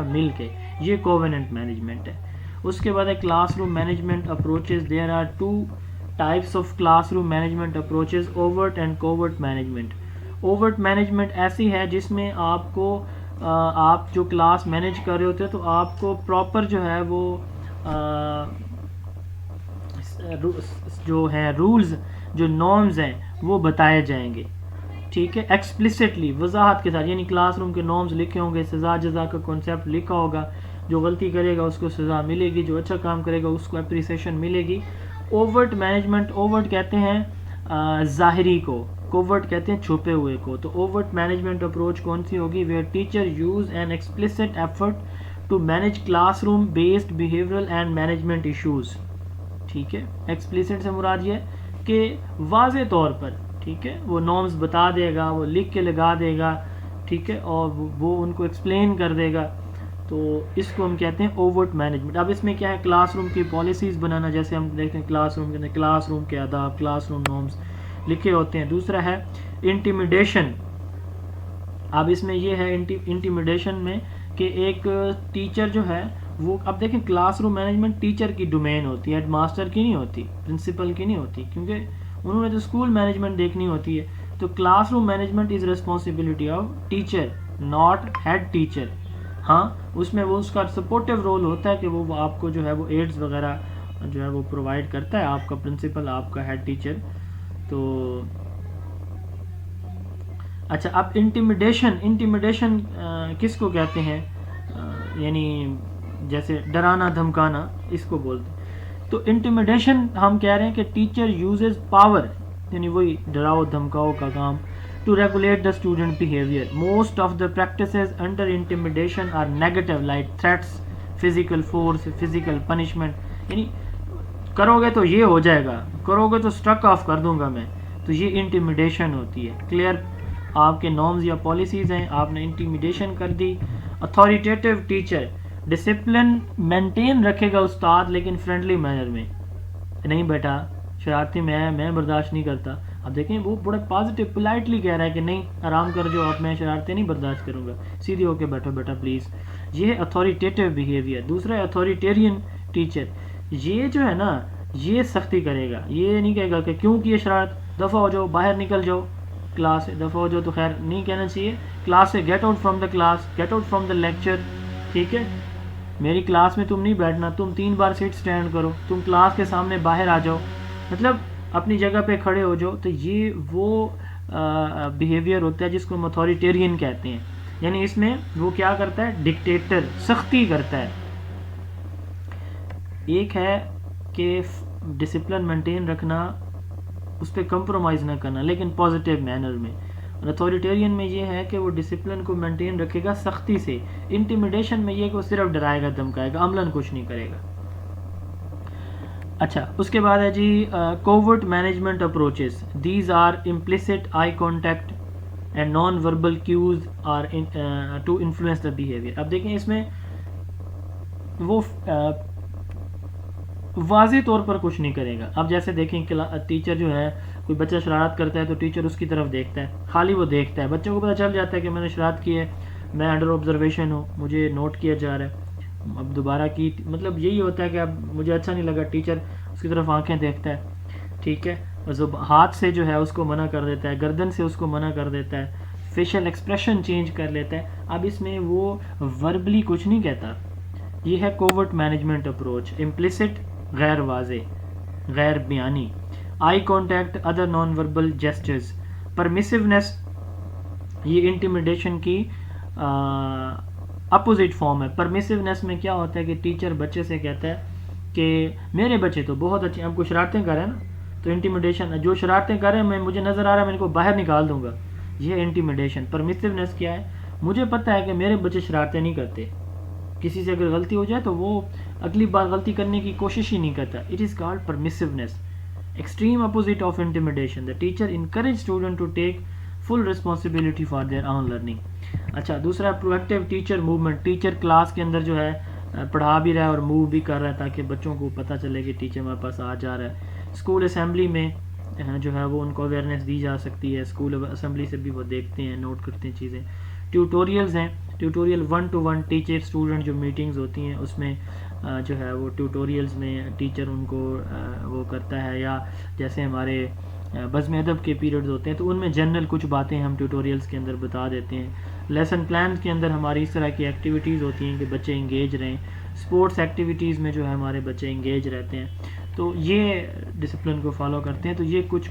مل کے، یہ کووننٹ مینجمنٹ ہے. اس کے بعد ہے classroom management approaches. There are 2 types of classroom management approaches: overt and covert management. اوورٹ مینجمنٹ ایسی ہے جس میں آپ کو آپ جو کلاس مینیج کر رہے ہوتے ہیں تو آپ کو پراپر جو ہے وہ جو ہیں رولز، جو نارمز ہیں وہ بتائے جائیں گے. ٹھیک ہے، ایکسپلسٹلی، وضاحت کے ساتھ، یعنی کلاس روم کے نارمز لکھے ہوں گے، سزا جزا کا کانسیپٹ لکھا ہوگا، جو غلطی کرے گا اس کو سزا ملے گی، جو اچھا کام کرے گا اس کو اپریسیشن ملے گی. اوورٹ مینجمنٹ، اوورٹ کہتے ہیں ظاہری کو، کوورٹ کہتے ہیں چھپے ہوئے کو. تو اوورٹ مینجمنٹ اپروچ کون سی ہوگی؟ Where teacher uses an explicit effort to manage classroom based behavioural and management issues. ٹھیک ہے، ایکسپلسٹ سے مراد یہ کہ واضح طور پر، ٹھیک ہے، وہ نارمز بتا دے گا، وہ لکھ کے لگا دے گا، ٹھیک ہے، اور وہ ان کو ایکسپلین کر دے گا. تو اس کو ہم کہتے ہیں اوورٹ مینجمنٹ. اب اس میں کیا ہے، کلاس روم کی پالیسیز بنانا، جیسے ہم دیکھتے ہیں کلاس روم کے اندر کلاس روم کے آداب، کلاس روم نارمز لکھے ہوتے ہیں. دوسرا ہے انٹیمیڈیشن. اب اس میں یہ ہے انٹیمیڈیشن میں کہ ایک ٹیچر جو ہے وہ، اب دیکھیں کلاس روم مینجمنٹ ٹیچر کی ڈومین ہوتی ہے، ہیڈ ماسٹر کی نہیں ہوتی، پرنسپل کی نہیں ہوتی، کیونکہ انہوں نے تو اسکول مینجمنٹ دیکھنی ہوتی ہے. تو classroom management is responsibility of teacher, not head teacher. ہاں اس میں وہ اس کا سپورٹیو رول ہوتا ہے کہ وہ آپ کو جو ہے وہ ایڈز وغیرہ جو ہے وہ پرووائڈ کرتا ہے، آپ کا پرنسپل، آپ کا ہیڈ ٹیچر. تو اچھا، اب انٹیمیڈیشن کس کو کہتے ہیں؟ یعنی جیسے ڈرانا دھمکانا، اس کو بولتے ہیں. تو انٹیمیڈیشن ہم کہہ رہے ہیں کہ ٹیچر یوزز پاور، یعنی وہی ڈراؤ دھمکاؤ کا کام، to regulate the student behaviour. Most of the practices under intimidation are negative, like threats, physical force, physical punishment. یعنی کرو گے تو یہ ہو جائے گا، کرو گے تو اسٹرک آف کر دوں گا میں. تو یہ انٹیمیڈیشن ہوتی ہے. کلیئر، آپ کے نارمز یا پالیسیز ہیں، آپ نے انٹیمیڈیشن کر دی. اتھارٹیٹیو ٹیچر، ڈسپلن مینٹین رکھے گا استاد، لیکن فرینڈلی مینر میں. نہیں بیٹا شرارتی میں برداشت نہیں کرتا. اب دیکھیں وہ بڑا پازیٹیو پولائٹلی کہہ رہا ہے کہ نہیں آرام کر جو، اب میں شرارتیں نہیں برداشت کروں گا، سیدھی ہو کے بیٹھو بیٹا پلیز. یہ اتھارٹیٹیو بیہیویئر. دوسرا ہے اتھارٹیرین ٹیچر. یہ جو ہے نا یہ سختی کرے گا، یہ نہیں کہے گا کہ کیوں کی شرارت، دفعہ ہو جاؤ، باہر نکل جاؤ کلاس سے. دفعہ ہو جاؤ تو خیر نہیں کہنا چاہیے، کلاس سے get out from the class, get out from the lecture. ٹھیک ہے، میری کلاس میں تم نہیں بیٹھنا، تم 3 بار سیٹ سٹینڈ کرو، تم کلاس کے سامنے باہر آ جاؤ، مطلب اپنی جگہ پہ کھڑے ہو جاؤ. تو یہ وہ بیہیویئر ہوتا ہے جس کو ہم اتھارٹیرین کہتے ہیں. یعنی اس میں وہ کیا کرتا ہے، ڈکٹیٹر، سختی کرتا ہے. ایک ہے کہ ڈسپلن مینٹین رکھنا، اس پہ کمپرومائز نہ کرنا، لیکن پازیٹیو مینر میں. اور اتھارٹیرین میں یہ ہے کہ وہ ڈسپلن کو مینٹین رکھے گا سختی سے. انٹیمیڈیشن میں یہ کہ وہ صرف ڈرائے گا دھمکائے گا، عملاً کچھ نہیں کرے گا. اچھا، اس کے بعد ہے جی covert management approaches. These are implicit eye contact and non verbal cues are to influence the behaviour. اب دیکھیں اس میں وہ واضح طور پر کچھ نہیں کرے گا. اب جیسے دیکھیں ٹیچر جو ہے، کوئی بچہ شرارت کرتا ہے تو ٹیچر اس کی طرف دیکھتا ہے، خالی وہ دیکھتا ہے. بچوں کو پتہ چل جاتا ہے کہ میں نے شرارت کی ہے، میں انڈر آبزرویشن ہوں، مجھے نوٹ کیا جا رہا ہے، اب دوبارہ کی. مطلب یہی ہوتا ہے کہ اب مجھے اچھا نہیں لگا، ٹیچر اس کی طرف آنکھیں دیکھتا ہے. ٹھیک ہے، اور ہاتھ سے جو ہے اس کو منع کر دیتا ہے، گردن سے اس کو منع کر دیتا ہے، فیشل ایکسپریشن چینج کر لیتا ہے. اب اس میں وہ وربلی کچھ نہیں کہتا. یہ ہے کوورٹ مینجمنٹ اپروچ. امپلیسٹ، غیر واضح، غیر بیانی. Eye contact, other non verbal gestures. Permissiveness, یہ انٹیمیڈیشن کی اپوزٹ فارم ہے. پرمیسونیس میں کیا ہوتا ہے کہ ٹیچر بچے سے کہتا ہے کہ میرے بچے تو بہت اچھے، ہم کو شرارتیں کر رہے ہیں نا، تو انٹیمیڈیشن، جو شرارتیں کر رہے ہیں مجھے نظر آ رہا ہے، میں ان کو باہر نکال دوں گا. یہ انٹیمیڈیشن. پرمیسونیس کیا ہے، مجھے پتہ ہے کہ میرے بچے شرارتیں نہیں کرتے، کسی سے اگر غلطی ہو جائے تو وہ اگلی بار غلطی کرنے کی کوشش ہی نہیں کرتا. It is called permissiveness. Extreme opposite of intimidation. The teacher encourage student to take full responsibility for their own learning. اچھا، دوسرا proactive teacher movement. Teacher class کے اندر جو ہے پڑھا بھی رہا ہے اور موو بھی کر رہا ہے تاکہ بچوں کو پتہ چلے کہ ٹیچر ہمارے پاس آ جا رہا ہے. اسکول اسمبلی میں جو ہے وہ ان کو اویئرنیس دی جا سکتی ہے. اسکول اسمبلی سے بھی وہ دیکھتے ہیں، نوٹ کرتے ہیں چیزیں. ٹیوٹوریلز ہیں. ٹیوٹوریل 1-to-1 ٹیچر اسٹوڈنٹ جو میٹنگز ہوتی ہیں اس میں جو ہے وہ ٹیوٹوریلز میں ٹیچر ان کو وہ کرتا ہے، یا جیسے ہمارے بزم ادب کے پیریڈز ہوتے ہیں تو ان میں جنرل کچھ باتیں ہم ٹیوٹوریلز کے اندر بتا دیتے ہیں. لیسن پلانز کے اندر ہماری اس طرح کی ایکٹیویٹیز ہوتی ہیں کہ بچے انگیج رہیں. اسپورٹس ایکٹیویٹیز میں جو ہے ہمارے بچے انگیج رہتے ہیں. تو یہ ڈسپلن کو فالو کرتے ہیں. تو یہ کچھ